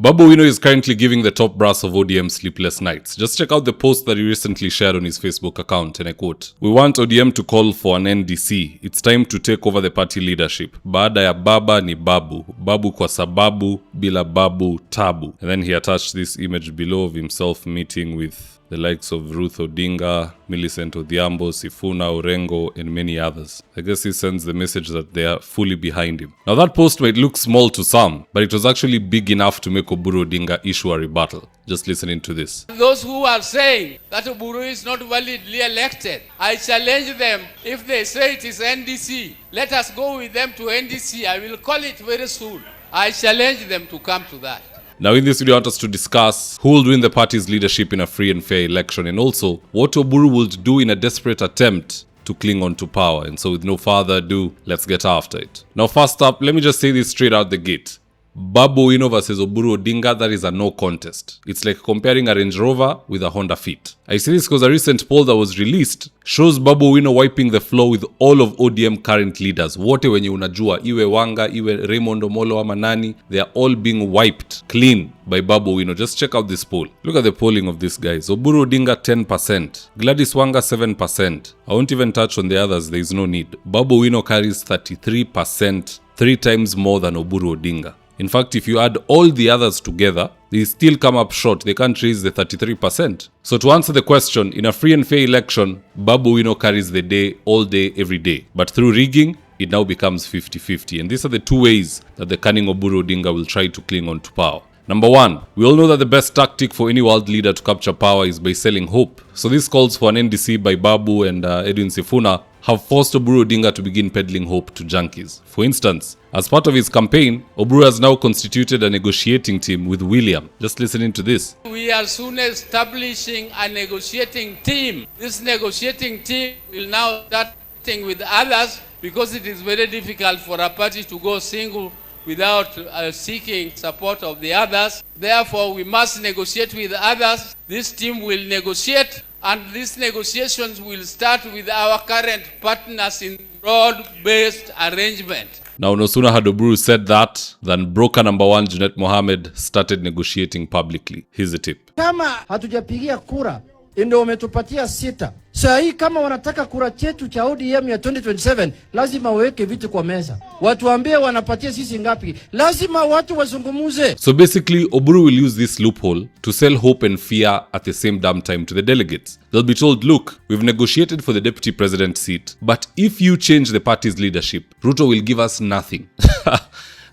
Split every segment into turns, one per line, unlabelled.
Babu Owino is currently giving the top brass of ODM sleepless nights. Just check out the post that he recently shared on his Facebook account, and I quote, "We want ODM to call for an NDC. It's time to take over the party leadership. Baada ya baba ni babu. Babu kwa sababu, bila babu tabu." And then he attached this image below of himself meeting with the likes of Ruth Odinga, Millicent Odhiambo, Sifuna Orengo, and many others. I guess he sends the message that they are fully behind him. Now that post might look small to some, but it was actually big enough to make Oburu Odinga issue a rebuttal. Just listening to this.
Those who are saying that Oburu is not validly elected, I challenge them. If they say it is NDC, let us go with them to NDC. I will call it very soon. I challenge them to come to that.
Now in this video I want us to discuss who will win the party's leadership in a free and fair election, and also what Oburu will do in a desperate attempt to cling on to power. And so with no further ado, let's get after it. Now first up, let me just say this straight out the gate. Babu Owino versus Oburu Odinga, that is a no contest. It's like comparing a Range Rover with a Honda Fit. I say this because a recent poll that was released shows Babu Owino wiping the floor with all of ODM current leaders. Wote wenye unajua, iwe Wanga, iwe Raymond Omolo ama nani, they are all being wiped clean by Babu Owino. Just check out this poll. Look at the polling of these guys. Oburu Odinga 10%, Gladys Wanga 7%. I won't even touch on the others, there is no need. Babu Owino carries 33%, 3 times more than Oburu Odinga. In fact, if you add all the others together, they still come up short. They can't raise the 33%. So to answer the question, in a free and fair election, Babu Owino carries the day, all day, every day. But through rigging, it now becomes 50-50. And these are the two ways that the cunning Oburu Odinga will try to cling on to power. Number one, we all know that the best tactic for any world leader to capture power is by selling hope. So this calls for an NDC by Babu and Edwin Sifuna have forced Oburu Odinga to begin peddling hope to junkies. For instance, as part of his campaign, Oburu has now constituted a negotiating team with William. Just listening to this.
We are soon establishing a negotiating team. This negotiating team will now start with others because it is very difficult for a party to go single without seeking support of the others. Therefore, we must negotiate with others. This team will negotiate, and these negotiations will start with our current partners in broad-based arrangement.
Now, no sooner had Oburu said that than broker number one, Junet Mohammed, started negotiating publicly. Here's a tip.
Kama hatujapigia kura, ndio wametupatia 6. Saa hii kama wanataka kura chetu cha ODM ya 2027, lazima waweke vitu kwa meza. Watuambie wanapatia sisi ngapi. Lazima watu wazungumuze.
So basically, Oburu will use this loophole to sell hope and fear at the same damn time to the delegates. They'll be told, look, we've negotiated for the deputy president seat, but if you change the party's leadership, Ruto will give us nothing.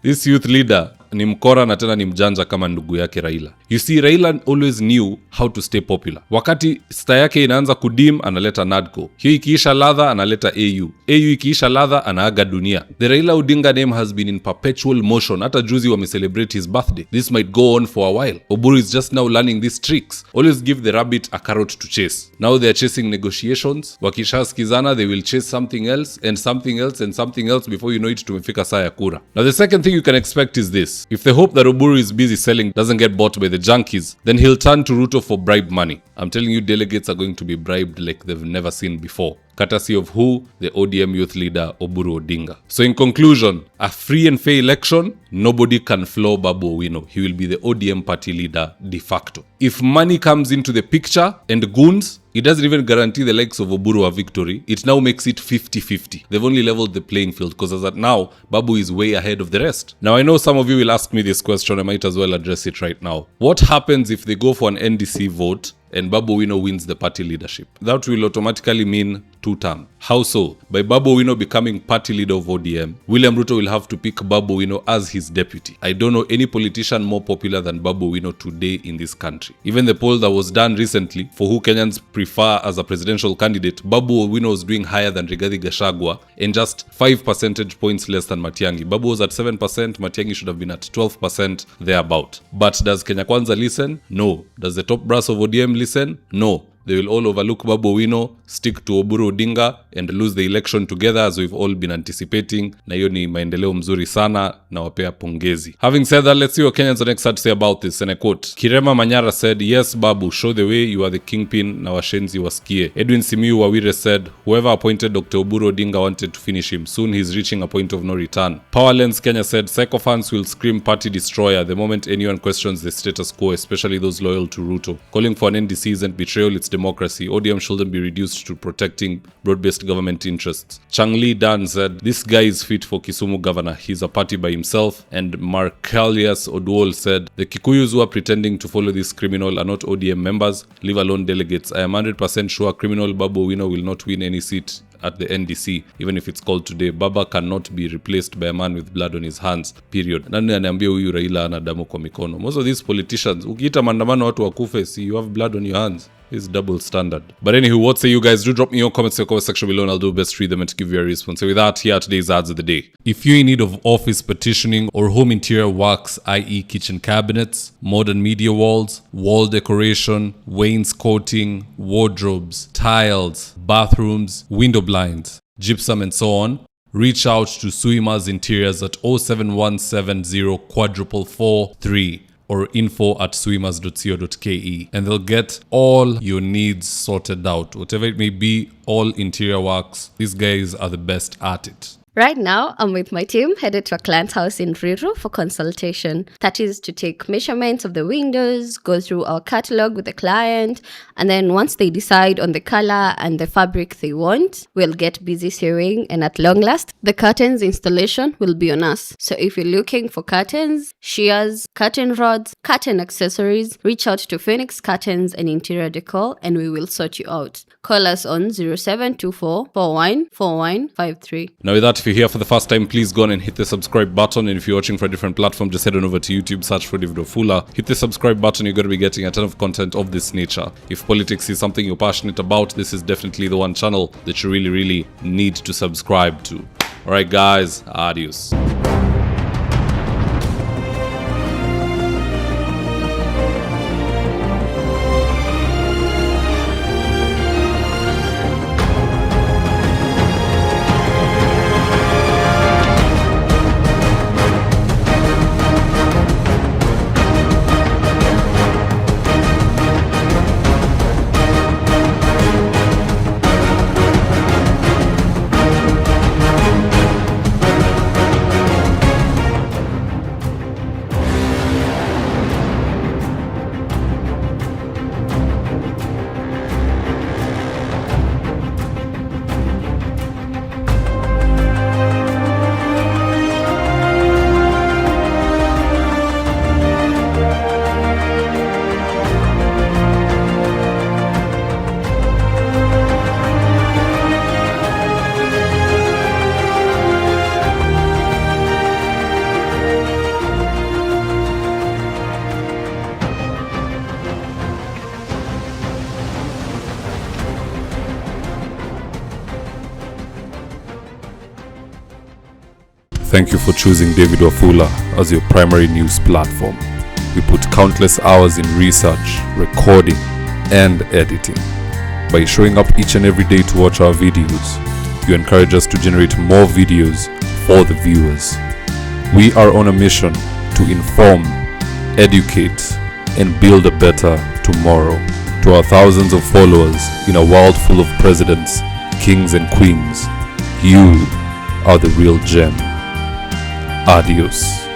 This youth leader ni mkora na tena ni mjanja kama ndugu yake Raila. You see, Raila always knew how to stay popular. Wakati star yake inaanza kudim, analeta NADCO. Hiyo ikiisha ladha, analeta AU. AU ikiisha ladha, anaaga dunia. The Raila Odinga name has been in perpetual motion. Hata juzi wame-celebrate his birthday. This might go on for a while. Oburu is just now learning these tricks. Always give the rabbit a carrot to chase. Now they are chasing negotiations. Wakisha skizana, they will chase something else and something else and something else before you know it, tumefika saa ya kura. Now the second thing you can expect is this. If the hope that Oburu is busy selling doesn't get bought by the junkies, then he'll turn to Ruto for bribe money. I'm telling you, delegates are going to be bribed like they've never seen before. Courtesy of who? The ODM youth leader, Oburu Odinga. So in conclusion, a free and fair election, nobody can floor Babu Owino. He will be the ODM party leader de facto. If money comes into the picture and goons, it doesn't even guarantee the likes of Oburu a victory. It now makes it 50-50. They've only leveled the playing field because as at now, Babu is way ahead of the rest. Now I know some of you will ask me this question. I might as well address it right now. What happens if they go for an NDC vote and Babu Owino wins the party leadership? That will automatically mean 2 terms. How so? By Babu Owino becoming party leader of ODM, William Ruto will have to pick Babu Owino as his deputy. I don't know any politician more popular than Babu Owino today in this country. Even the poll that was done recently for who Kenyans prefer as a presidential candidate, Babu Owino was doing higher than Rigathi Gachagua and just 5 percentage points less than Matiang'i. Babu was at 7%, Matiang'i should have been at 12% thereabout. But does Kenya Kwanza listen? No. Does the top brass of ODM listen? No. they will all overlook Babu Owino, stick to Oburu Odinga and lose the election together as we've all been anticipating. Na hiyo ni maendeleo mzuri sana na wapea pongezi. Having said that, let's see what Kenyans are next had to say about this, and I quote. Kirema Manyara said, "Yes, Babu, show the way, you are the kingpin, na washenzi wasikie." Edwin Simiyu Wawire said, "Whoever appointed Dr. Oburu Odinga wanted to finish him. Soon he's reaching a point of no return." Powerlens Kenya said, "Sycophants will scream party destroyer the moment anyone questions the status quo, especially those loyal to Ruto. Calling for an NDC isn't betrayal, it's democracy. ODM shouldn't be reduced to protecting broad-based government interests." Changli Dan said, "This guy is fit for Kisumu governor. He's a party by himself." And Markalius Odwol said, "The Kikuyus who are pretending to follow this criminal are not ODM members, leave alone delegates. I am 100% sure criminal Babu Owino will not win any seat at the NDC, even if it's called today. Baba cannot be replaced by a man with blood on his hands, period." Nani aniambia huyu Raila ana damu kwa mikono? Most of these politicians, ukiita maandamano watu wakufe, see, you have blood on your hands. It's double standard. But anywho, what say you guys? Do drop me your comments in the comment section below and I'll do best to read them and to give you a response. So with that, here are today's ads of the day. If you're in need of office petitioning or home interior works, i.e. kitchen cabinets, modern media walls, wall decoration, wainscoting, wardrobes, tiles, bathrooms, window blinds, gypsum and so on, reach out to Suima's Interiors at 07170 443 or info@suimas.co.ke, and they'll get all your needs sorted out. Whatever it may be, all interior works. These guys are the best at it.
Right now, I'm with my team headed to a client's house in Ruiru for consultation. That is to take measurements of the windows, go through our catalog with the client, and then once they decide on the color and the fabric they want, we'll get busy sewing, and at long last, the curtains installation will be on us. So if you're looking for curtains, shears, curtain rods, curtain accessories, reach out to Phoenix Curtains and Interior Decor and we will sort you out. Call us on 0724 414153.
Now with that, if you're here for the first time, please go on and hit the subscribe button. And if you're watching for a different platform, just head on over to YouTube, search for David Wafula. Hit the subscribe button, you're going to be getting a ton of content of this nature. If politics is something you're passionate about, this is definitely the one channel that you really need to subscribe to. Alright guys, adios. Thank you for choosing David Wafula as your primary news platform. We put countless hours in research, recording, and editing. By showing up each and every day to watch our videos, you encourage us to generate more videos for the viewers. We are on a mission to inform, educate, and build a better tomorrow. To our thousands of followers in a world full of presidents, kings, and queens, you are the real gem. Adios.